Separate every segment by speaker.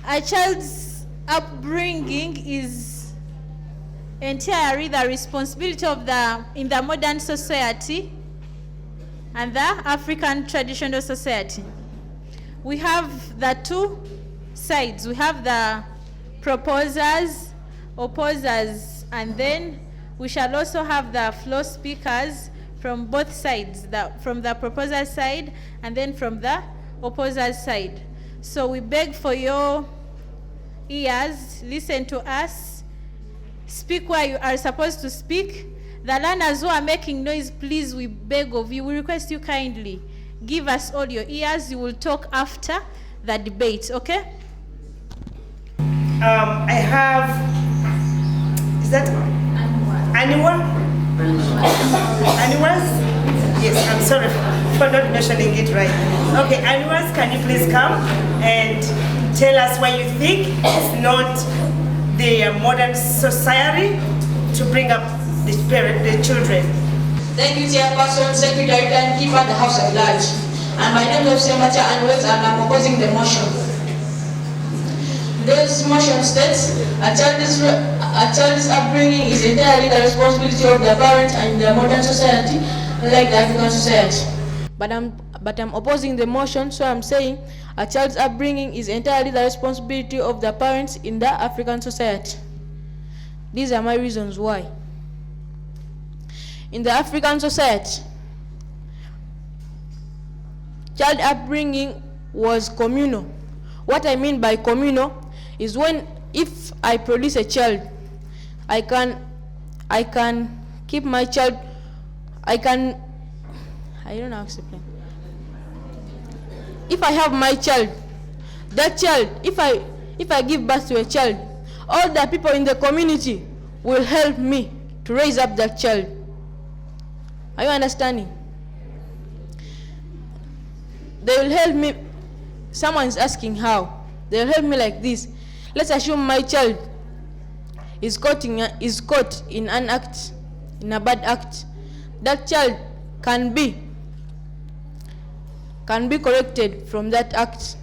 Speaker 1: A child's upbringing is entirely the responsibility of in the modern society and the African traditional society. We have the two sides. We have the proposers, opposers, and then we shall also have the floor speakers from both sides, from the proposer side and then from the opposer side. So we beg for your ears, listen to us, speak where you are supposed to speak. The learners who are making noise, please, we beg of you, we request you kindly, give us all your ears. You will talk after the debate, okay?
Speaker 2: I have, is that anyone? Anyone? Yes, I'm sorry for not mentioning it right. Okay, anyone, can you please come and tell us why you think it's not the modern society to bring up the children?
Speaker 3: Thank you, Chairperson, Secretary, and Keeper the House at large. And my name is Semacha Anwes, and I'm opposing the motion. This motion states a child's upbringing is entirely the responsibility of the parents and the modern society, like the African society. But I'm opposing the motion, so I'm saying a child's upbringing is entirely the responsibility of the parents in the African society. These are my reasons why. In the African society, child upbringing was communal. What I mean by communal is if I produce a child, I can keep my child, I don't know how to explain. If I have my child, that child, if I give birth to a child, all the people in the community will help me to raise up that child. Are you understanding? They will help me. Someone is asking how. They will help me like this. Let's assume my child is caught in an act, in a bad act. That child can be corrected from that act.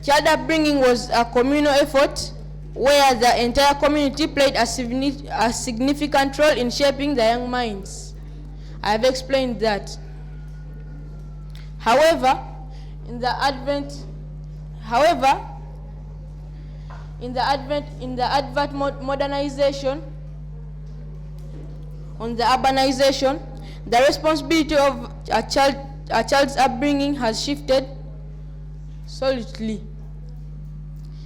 Speaker 3: Child upbringing was a communal effort where the entire community played a significant role in shaping the young minds. I have explained that. However, in the advent modernization, on the urbanization, the responsibility of a child's upbringing has shifted solidly.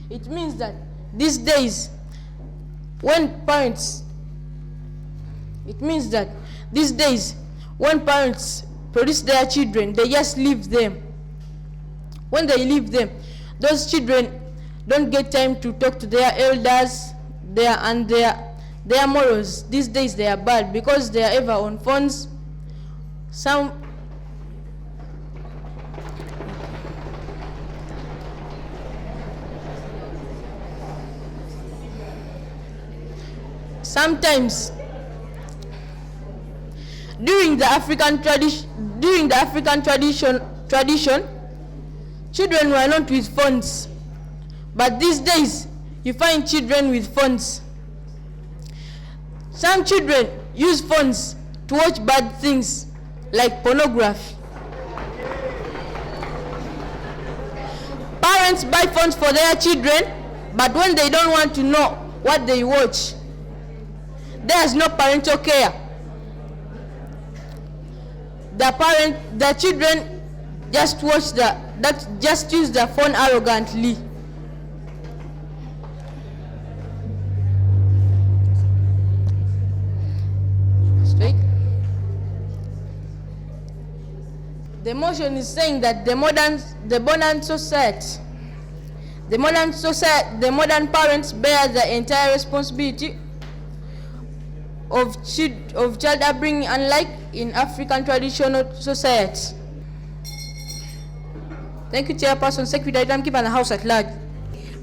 Speaker 3: It means that these days, when parents produce their children, they just leave them. When they leave them, those children don't get time to talk to their elders, their morals. These days they are bad because they are ever on phones. Sometimes, during the African tradition, children were not with phones. But these days, you find children with phones. Some children use phones to watch bad things, like pornography. Parents buy phones for their children, but when they don't want to know what they watch, there's no parental care. The children just use the phone arrogantly. Straight. The motion is saying that the modern parents bear the entire responsibility of child upbringing, unlike in African traditional society. Thank you, Chairperson, Secretary, Timekeeper, and the House at large.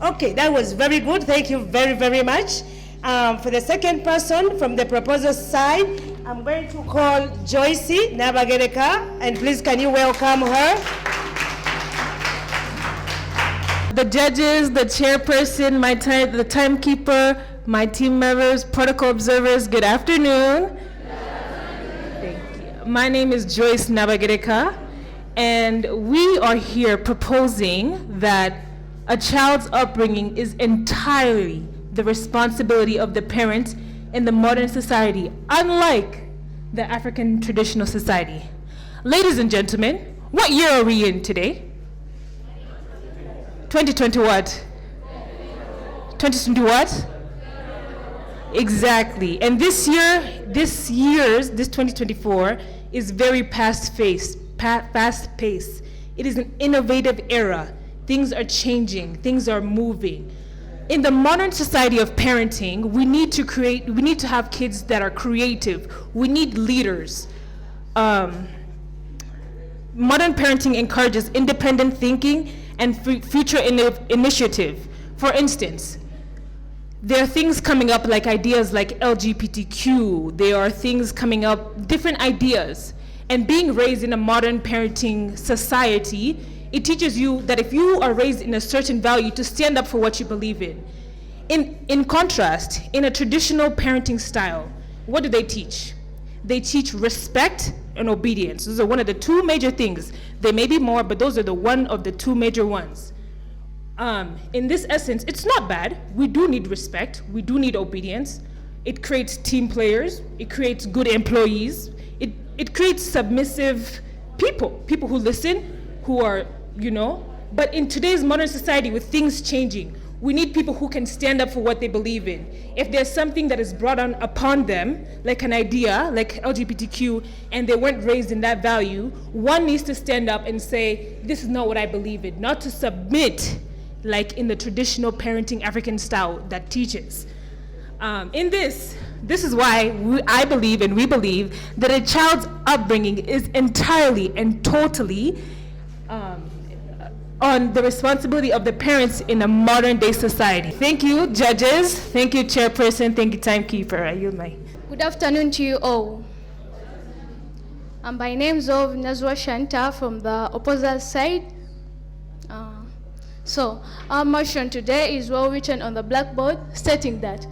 Speaker 2: Okay, that was very good. Thank you very, very much. For the second person from the proposal side, I'm going to call Joyce Nabagereka, and please can you welcome her?
Speaker 4: The judges, the chairperson, the timekeeper, my team members, protocol observers, good afternoon. Thank you. My name is Joyce Nabagereka, and we are here proposing that a child's upbringing is entirely the responsibility of the parent in the modern society, unlike the African traditional society. Ladies and gentlemen, what year are we in today? 2020 what? 2020 what? Exactly. And this 2024 is very fast-paced. It is an innovative era. Things are changing, things are moving. In the modern society of parenting, we need to have kids that are creative. We need leaders. Modern parenting encourages independent thinking and future initiative. For instance, there are things coming up like ideas like LGBTQ. There are things coming up, different ideas. And being raised in a modern parenting society, it teaches you that if you are raised in a certain value, to stand up for what you believe in. In contrast, in a traditional parenting style, what do they teach? They teach respect and obedience. Those are one of the two major things. There may be more, but those are one of the two major ones. In this essence, it's not bad. We do need respect. We do need obedience. It creates team players. It creates good employees. It creates submissive people who listen, who are, But in today's modern society, with things changing, we need people who can stand up for what they believe in. If there's something that is brought on upon them, like an idea, like LGBTQ, and they weren't raised in that value, one needs to stand up and say, this is not what I believe in, not to submit, like in the traditional parenting African style that teaches. This is why I believe and we believe that a child's upbringing is entirely and totally on the responsibility of the parents in a modern day society. Thank you, judges. Thank you, chairperson. Thank you, timekeeper. I yield my.
Speaker 5: Good afternoon to you all. I'm by names of Nazwa Shanta from the opposite side. So our motion today is well written on the blackboard, stating that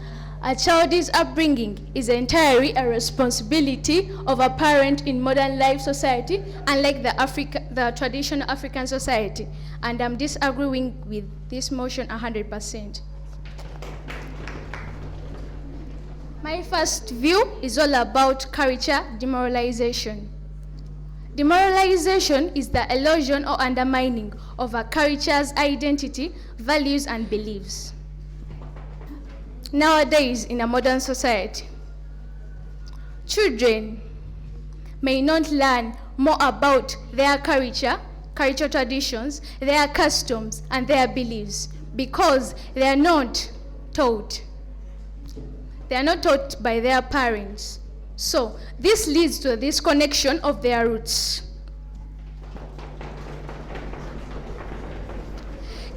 Speaker 5: a child's upbringing is entirely a responsibility of a parent in modern life society, unlike the traditional African society. And I'm disagreeing with this motion 100%. My first view is all about culture demoralization. Demoralization is the erosion or undermining of a culture's identity, values, and beliefs. Nowadays, in a modern society, children may not learn more about their culture traditions, their customs, and their beliefs because they are not taught. They are not taught by their parents. So this leads to a disconnection of their roots.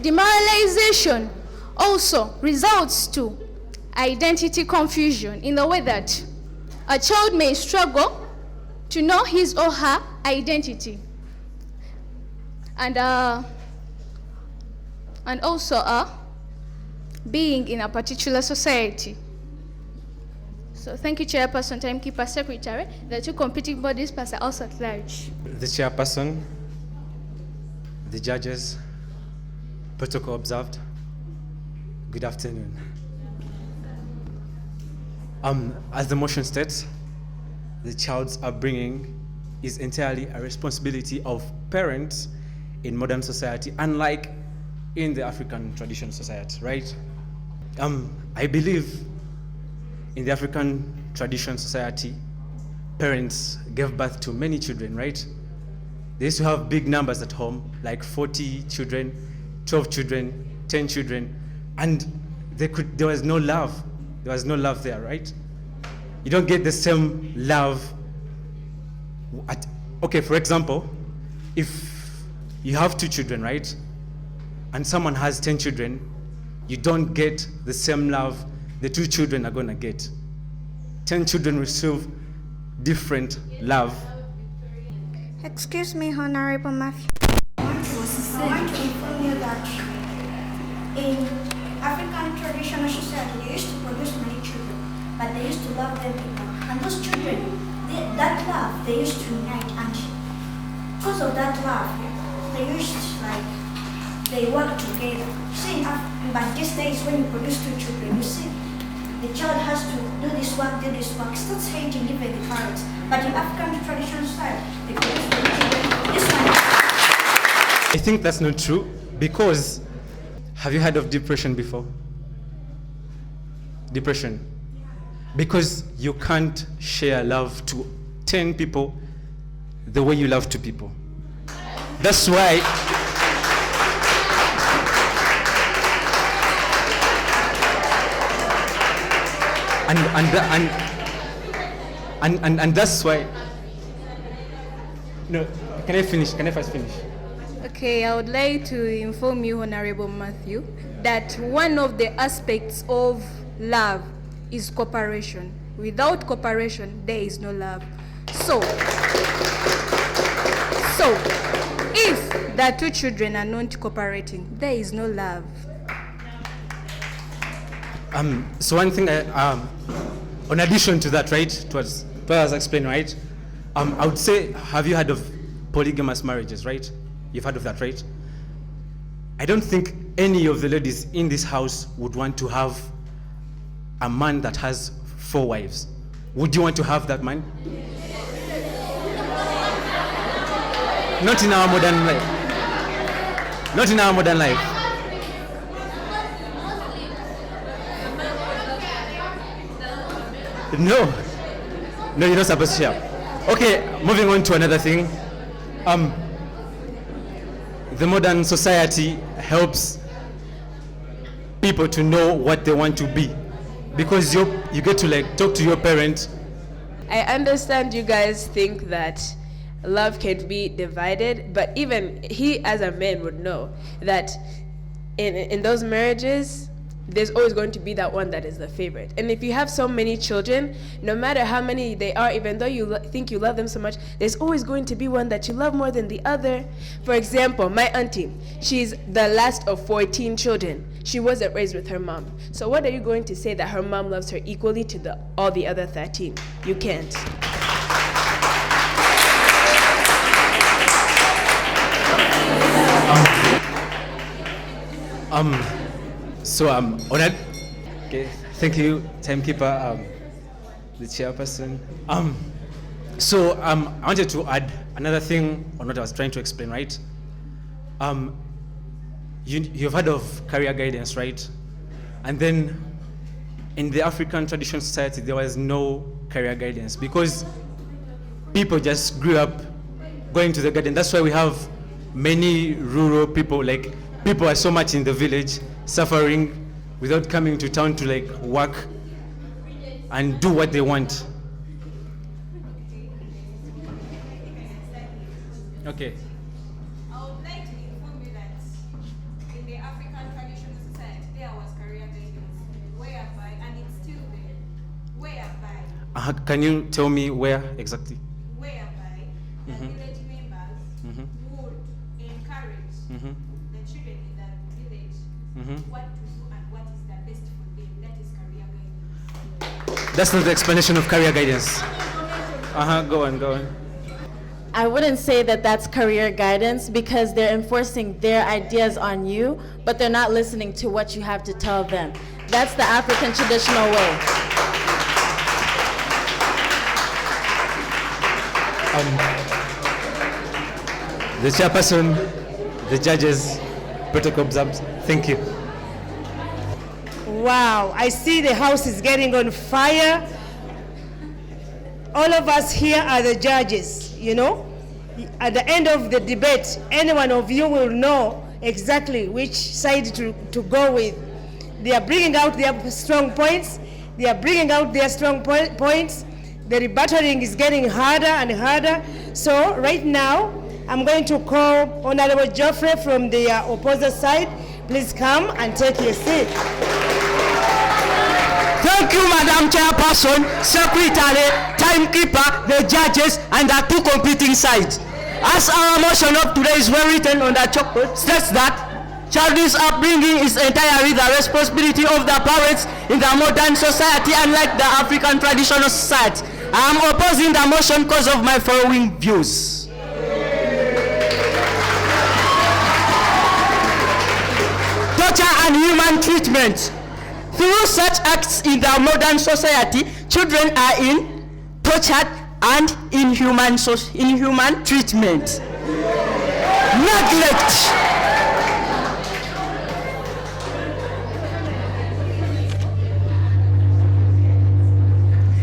Speaker 5: Demoralization also results to identity confusion in the way that a child may struggle to know his or her identity and also being in a particular society. So thank you, Chairperson, Timekeeper, Secretary. The two competing bodies pass are also at large.
Speaker 6: The Chairperson, the judges, protocol observed. Good afternoon. As the motion states, the child's upbringing is entirely a responsibility of parents in modern society, unlike in the African traditional society, right? I believe in the African traditional society, parents gave birth to many children, right? They used to have big numbers at home, like 40 children, 12 children, 10 children, and there was no love. There was no love there, right? You don't get the same love. Okay, for example, if you have 2 children, right? And someone has 10 children, you don't get the same love the 2 children are gonna get. 10 children receive different love.
Speaker 7: Excuse me, Honorable Matthew. I want to inform you that In African traditional society, they used to produce many children, but they used to love them people. And those children, that love, they used to unite. And because of that love, they work together. See, but these days when you produce two children, you see, the child has to do this work, starts hating even the parents. But in African traditional society, they produce two children. This one.
Speaker 6: I think that's not true, because have you heard of depression before? Depression. Because you can't share love to 10 people the way you love 2 people. That's why and that's why. No, can I finish? Can I first finish?
Speaker 8: Okay, I would like to inform you, Honorable Matthew, that one of the aspects of love is cooperation. Without cooperation, there is no love. So if the 2 children are not cooperating, there is no love.
Speaker 6: So one thing, in addition to that, right, what I was explaining, right, I would say, have you heard of polygamous marriages, right? You've heard of that, right? I don't think any of the ladies in this house would want to have a man that has 4 wives. Would you want to have that man? Not in our modern life. Not in our modern life. No, you're not supposed to share. Okay, moving on to another thing. The modern society helps people to know what they want to be, because you get to talk to your parents.
Speaker 9: I understand you guys think that love can be divided, but even he as a man would know that in those marriages, there's always going to be that one that is the favorite. And if you have so many children, no matter how many they are, even though you think you love them so much, there's always going to be one that you love more than the other. For example, my auntie, she's the last of 14 children. She wasn't raised with her mom. So what are you going to say that her mom loves her equally to all the other 13? You can't.
Speaker 6: So honored. Okay, thank you, timekeeper, the chairperson. So I wanted to add another thing on what I was trying to explain, right? You've heard of career guidance, right? And then in the African traditional society, there was no career guidance because people just grew up going to the garden. That's why we have many rural people, like people are so much in the village suffering without coming to town to work and do what they want. Okay.
Speaker 10: I would like to inform you that in the African traditional society, there was career guidance, whereby, and it's still there, whereby.
Speaker 6: Can you tell me where exactly?
Speaker 10: Whereby the village members would encourage the children in the village what to do and what is the best for them. That is career guidance.
Speaker 6: That's not the explanation of career guidance. Go on.
Speaker 11: I wouldn't say that that's career guidance because they're enforcing their ideas on you, but they're not listening to what you have to tell them. That's the African traditional way.
Speaker 6: The chairperson, the judges, protocol observed. Thank you.
Speaker 2: Wow, I see the house is getting on fire. All of us here are the judges, you know. At the end of the debate, any one of you will know exactly which side to go with. They are bringing out their strong points. They are bringing out their strong points. The rebuttaling is getting harder and harder. So right now, I'm going to call Honorable Geoffrey from the opposite side. Please come and take your seat.
Speaker 12: Thank you, Madam Chairperson, Secretary, Timekeeper, the judges, and the 2 competing sides. As our motion of today is well written on the chalkboard, states that child's upbringing is entirely the responsibility of the parents in the modern society, unlike the African traditional society. I am opposing the motion because of my following views. Torture and human treatment. Through such acts in the modern society, children are tortured and inhuman treatment. Neglect.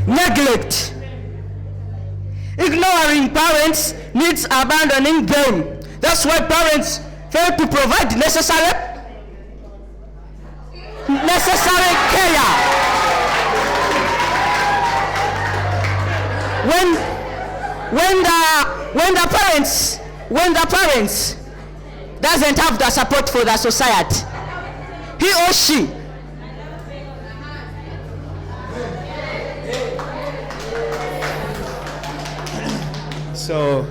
Speaker 12: Neglect. Ignoring parents needs abandoning them. That's why parents fail to provide necessary care. When the parents doesn't have the support for the society, he or she
Speaker 13: So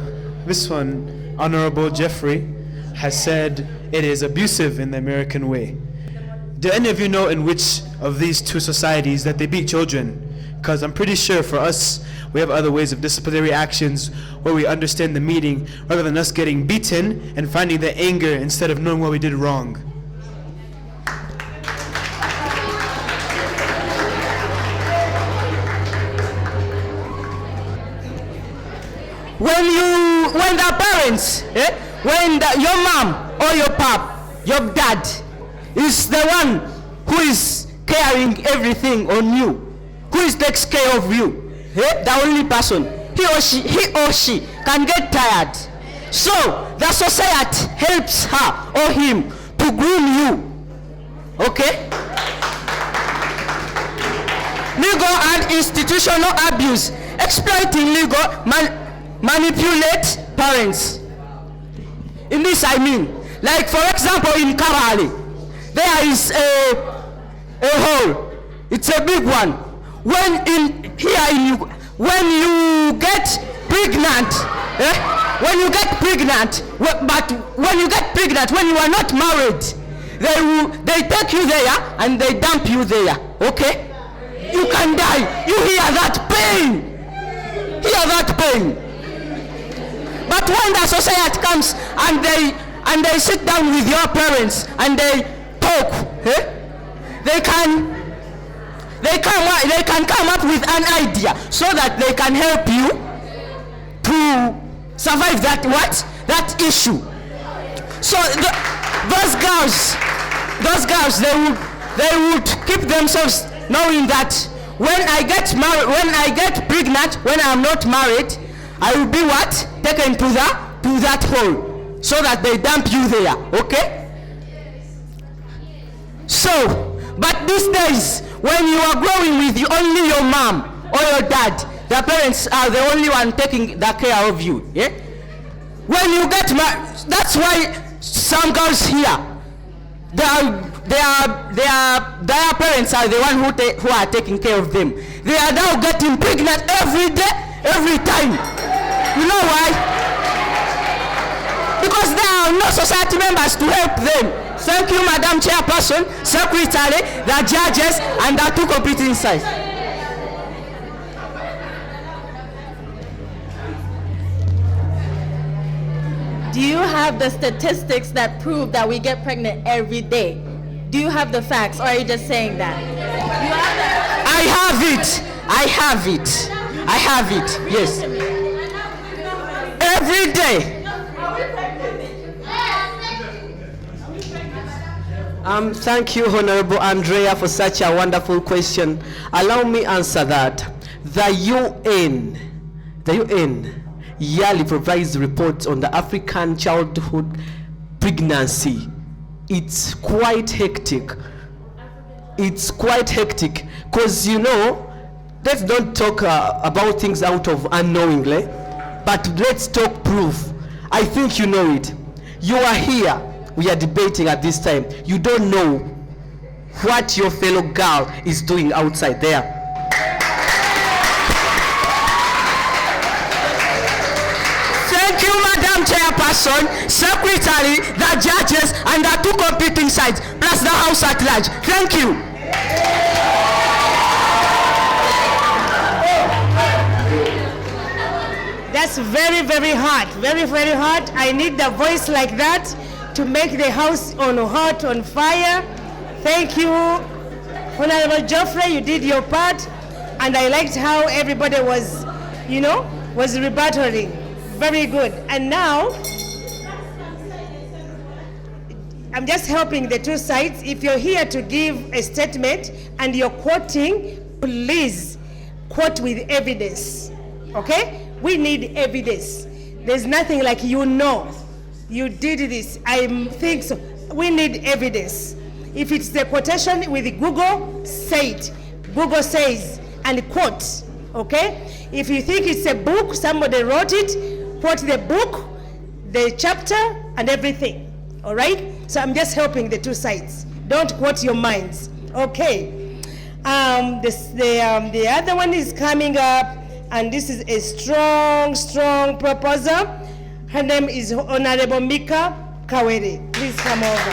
Speaker 13: this one, Honorable Jeffrey, has said it is abusive in the American way. Do any of you know in which of these two societies that they beat children? Because I'm pretty sure for us, we have other ways of disciplinary actions where we understand the meaning rather than us getting beaten and finding the anger instead of knowing what we did wrong.
Speaker 12: When the parents, your mom or your pap, your dad is the one who is carrying everything on you, who is takes care of you, the only person, he or she can get tired. So the society helps her or him to groom you. Okay? Legal and institutional abuse, exploiting legal manipulate parents. In this I mean, like for example in Karali, there is a hole. It's a big one. When you get pregnant, when you get pregnant, when you are not married, they take you there and they dump you there. Okay? You can die. You hear that pain. Hear that pain. But when the society comes and they sit down with your parents and they talk, they can come up with an idea so that they can help you to survive that issue. So those girls they would keep themselves knowing that when I get pregnant, when I'm not married, I will be taken to that hole so that they dump you there. Okay? So, but these days, when you are growing with only your mom or your dad, the parents are the only one taking the care of you. Yeah? When you get married, that's why some girls here, their parents are the one who are taking care of them. They are now getting pregnant every day, every time. You know why? Because there are no society members to help them. Thank you, Madam Chairperson, Secretary, the judges, and the two competing sides.
Speaker 11: Do you have the statistics that prove that we get pregnant every day? Do you have the facts, or are you just saying that? You have that?
Speaker 12: I have it. Yes. Every day.
Speaker 14: Thank you, Honorable Andrea, for such a wonderful question. Allow me answer that. The UN yearly provides reports on the African childhood pregnancy. It's quite hectic. Because, let's don't talk about things out of unknowingly, but let's talk proof. I think you know it. You are here. We are debating at this time. You don't know what your fellow girl is doing outside there.
Speaker 12: Thank you, Madam Chair. chairperson, secretary, the judges, and the 2 competing sides, plus the house at large. Thank you.
Speaker 2: That's very, very hard. Very, very hard. I need the voice like that to make the house hot, on fire. Thank you, Honorable Geoffrey. You did your part, and I liked how everybody was, was rebattling. Very good. And now, I'm just helping the 2 sides. If you're here to give a statement and you're quoting, please quote with evidence. Okay? We need evidence. There's nothing like you did this. I think so. We need evidence. If it's the quotation with Google, say it. Google says, and quote. Okay? If you think it's a book, somebody wrote it, quote the book, the chapter, and everything. All right? So I'm just helping the 2 sides. Don't quote your minds. Okay. The other one is coming up, and this is a strong, strong proposer. Her name is Honorable Mika Kawere. Please come over.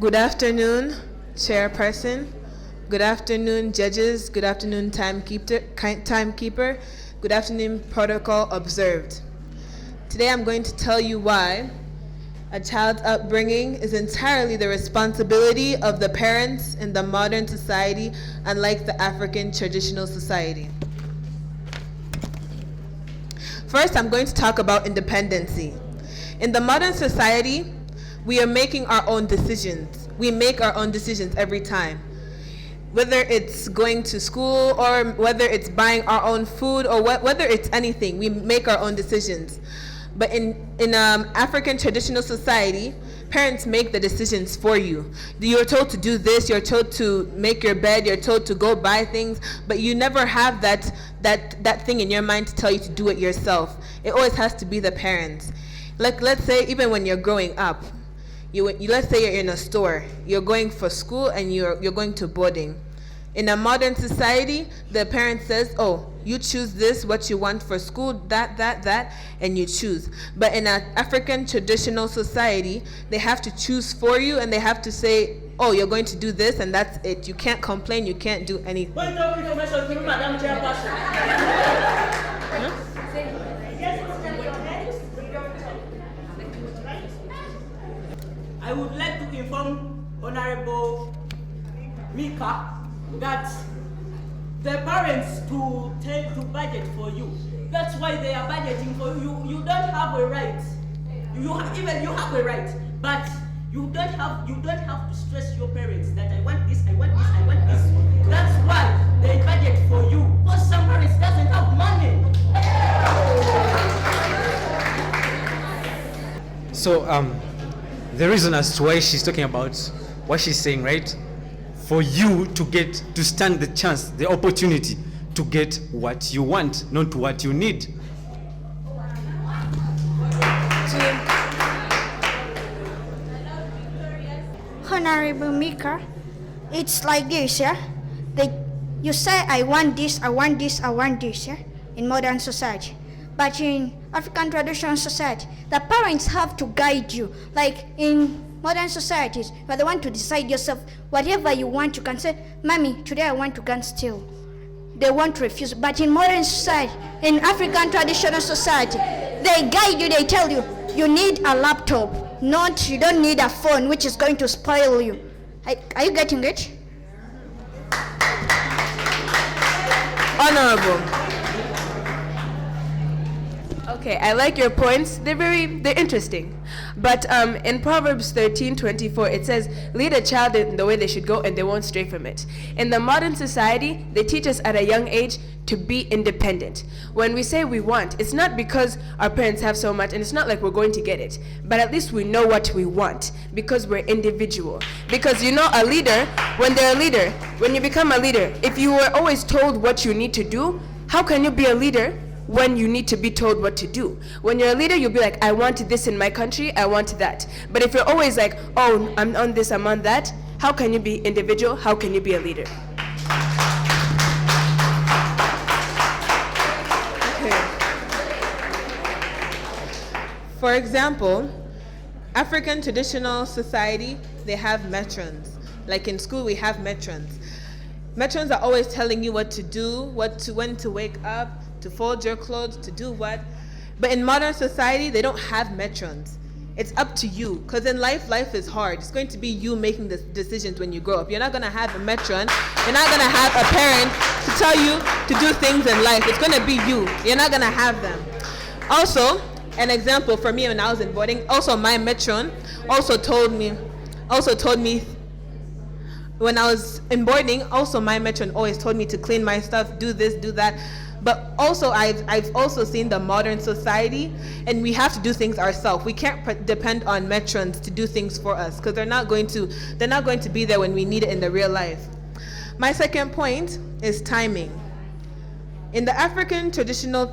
Speaker 9: Good afternoon, Chairperson. Good afternoon, judges. Good afternoon, timekeeper. Good afternoon, protocol observed. Today I'm going to tell you why a child's upbringing is entirely the responsibility of the parents in the modern society, unlike the African traditional society. First, I'm going to talk about independency. In the modern society, we are making our own decisions. We make our own decisions every time. Whether it's going to school, or whether it's buying our own food, or whether it's anything, we make our own decisions. But in African traditional society, parents make the decisions for you. You're told to do this, you're told to make your bed, you're told to go buy things, but you never have that thing in your mind to tell you to do it yourself. It always has to be the parents. Like, let's say even when you're growing up, let's say you're in a store, you're going for school and you're going to boarding. In a modern society, the parent says, oh, you choose this, what you want for school, that, and you choose. But in an African traditional society, they have to choose for you, and they have to say, oh, you're going to do this, and that's it. You can't complain, you can't do anything.
Speaker 12: Point of information to Madam Chairperson. I would like to inform Honorable Mika that the parents to budget for you. That's why they are budgeting for you. You don't have a right. You have a right, but you don't have to stress your parents that I want this, I want this, I want this. That's why they budget for you. Because some parents doesn't have money.
Speaker 6: So the reason as to why she's talking about what she's saying, right? For you to stand the chance, the opportunity to get what you want, not what you need.
Speaker 7: Honorable Mika, it's like this, yeah? You say, I want this, I want this, I want this, yeah? In modern society. But in African traditional society, the parents have to guide you. Like in modern societies, where they want to decide yourself, whatever you want, you can say, Mommy, today I want to go and steal. They won't refuse. But in modern society, in African traditional society, they guide you, they tell you, you need a laptop, you don't need a phone, which is going to spoil you. Are you getting it?
Speaker 9: Honorable. Okay, I like your points. They're interesting. But in Proverbs 13:24, it says, lead a child in the way they should go and they won't stray from it. In the modern society, they teach us at a young age to be independent. When we say we want, it's not because our parents have so much and it's not like we're going to get it. But at least we know what we want because we're individual. Because a leader, when you become a leader, if you were always told what you need to do, how can you be a leader when you need to be told what to do? When you're a leader, you'll be like, I want this in my country, I want that. But if you're always like, oh, I'm on this, I'm on that, how can you be individual? How can you be a leader? Okay.
Speaker 15: For example, African traditional society, they have matrons. Like in school, we have matrons. Matrons are always telling you what to do, when to wake up, to fold your clothes, to do what. But in modern society, they don't have matrons. It's up to you, because in life is hard. It's going to be you making the decisions when you grow up. You're not going to have a matron. You're not going to have a parent to tell you to do things in life. It's going to be you. You're not going to have them. Also, an example for me when I was in boarding, also my matron also told me when I was in boarding, also my matron always told me to clean my stuff, do this, do that. But also I've also seen the modern society, and we have to do things ourselves. We can't depend on matrons to do things for us, because they're not going to be there when we need it in the real life. My second point is timing. In the African traditional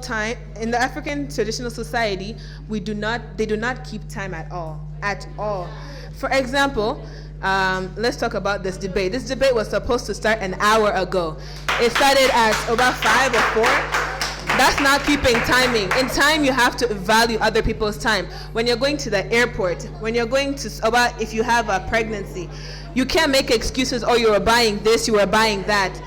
Speaker 15: society, they do not keep time at all. For example, let's talk about this debate. This debate was supposed to start an hour ago. It started at about 5 or 4. That's not keeping timing. In time, you have to value other people's time. When you're going to the airport, when you're going to, if you have a pregnancy, you can't make excuses, oh, you were buying this, you were buying that.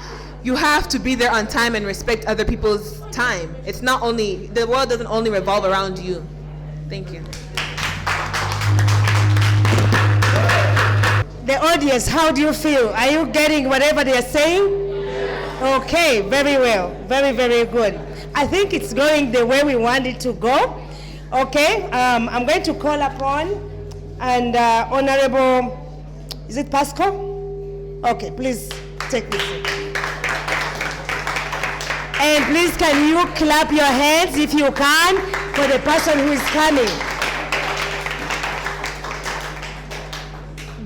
Speaker 15: You have to be there on time and respect other people's time. It's not only, the world doesn't only revolve around you. Thank you.
Speaker 2: The audience, how do you feel? Are you getting whatever they are saying? Okay, very well. Very, very good. I think it's going the way we want it to go. Okay, I'm going to call upon and Honorable, is it Pasco? Okay, please take this seat. And please, can you clap your hands if you can for the person who is coming?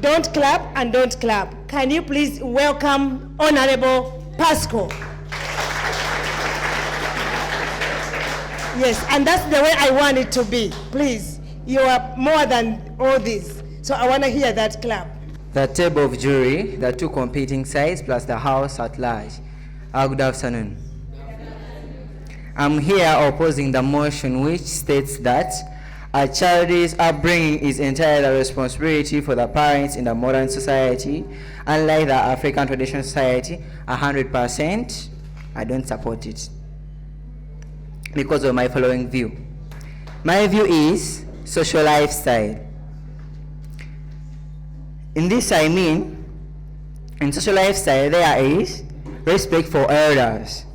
Speaker 2: Don't clap and don't clap. Can you please welcome Honorable Pasco? Yes, and that's the way I want it to be. Please, you are more than all this. So I want to hear that clap.
Speaker 16: The table of jury, the two competing sides, plus the house at large. Good afternoon. I'm here opposing the motion which states that a child's upbringing is entirely the responsibility for the parents in the modern society, unlike the African traditional society. 100%, I don't support it because of my following view. My view is social lifestyle. In this I mean, in social lifestyle there is respect for elders.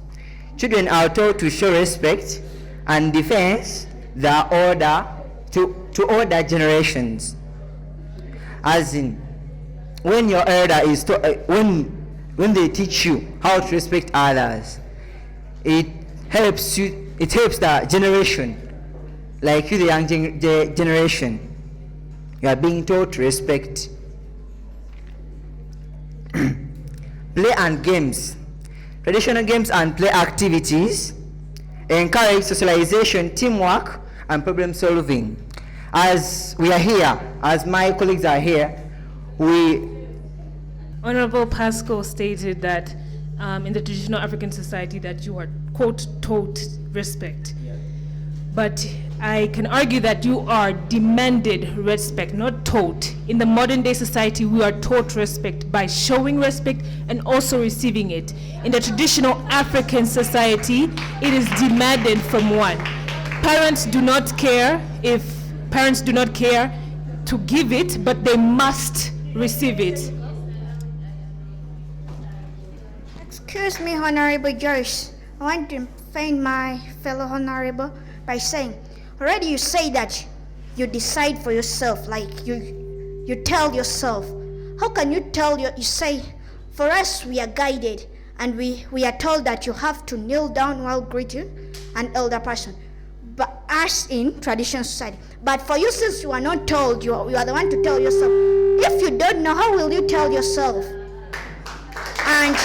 Speaker 16: Children are taught to show respect and defense the order to older generations. As in, when your elder is when they teach you how to respect others, it helps the generation, like you, the young generation. You are being taught to respect. Play and games. Traditional games and play activities encourage socialization, teamwork, and problem solving. As we are here, as my colleagues are here,
Speaker 4: Honorable Pascal stated that in the traditional African society that you are, quote, taught respect. But I can argue that you are demanded respect, not taught. In the modern day society, we are taught respect by showing respect and also receiving it. In the traditional African society, it is demanded from one. Parents do not care to give it, but they must receive it.
Speaker 7: Excuse me, Honorable Joyce. I want to offend my fellow Honorable by saying, already you say that you decide for yourself, like you tell yourself. How can you tell you say, for us we are guided and we are told that you have to kneel down while greeting an elder person, but as in traditional society. But for you, since you are not told, you are the one to tell yourself. If you don't know, how will you tell yourself? And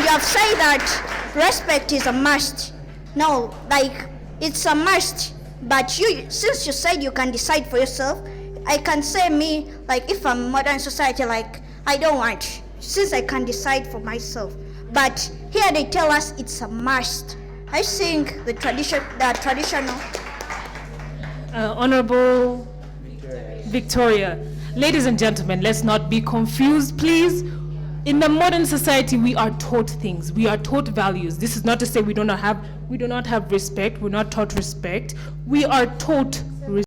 Speaker 7: you have said that respect is a must. No, like it's a must. But since you said you can decide for yourself, I can say me, like if I'm modern society, like I don't want, since I can decide for myself. But here they tell us it's a must. I think the traditional.
Speaker 4: Honorable Victoria. Ladies and gentlemen, let's not be confused, please. In the modern society, we are taught things. We are taught values. This is not to say we do not have respect. We're not taught respect. We are taught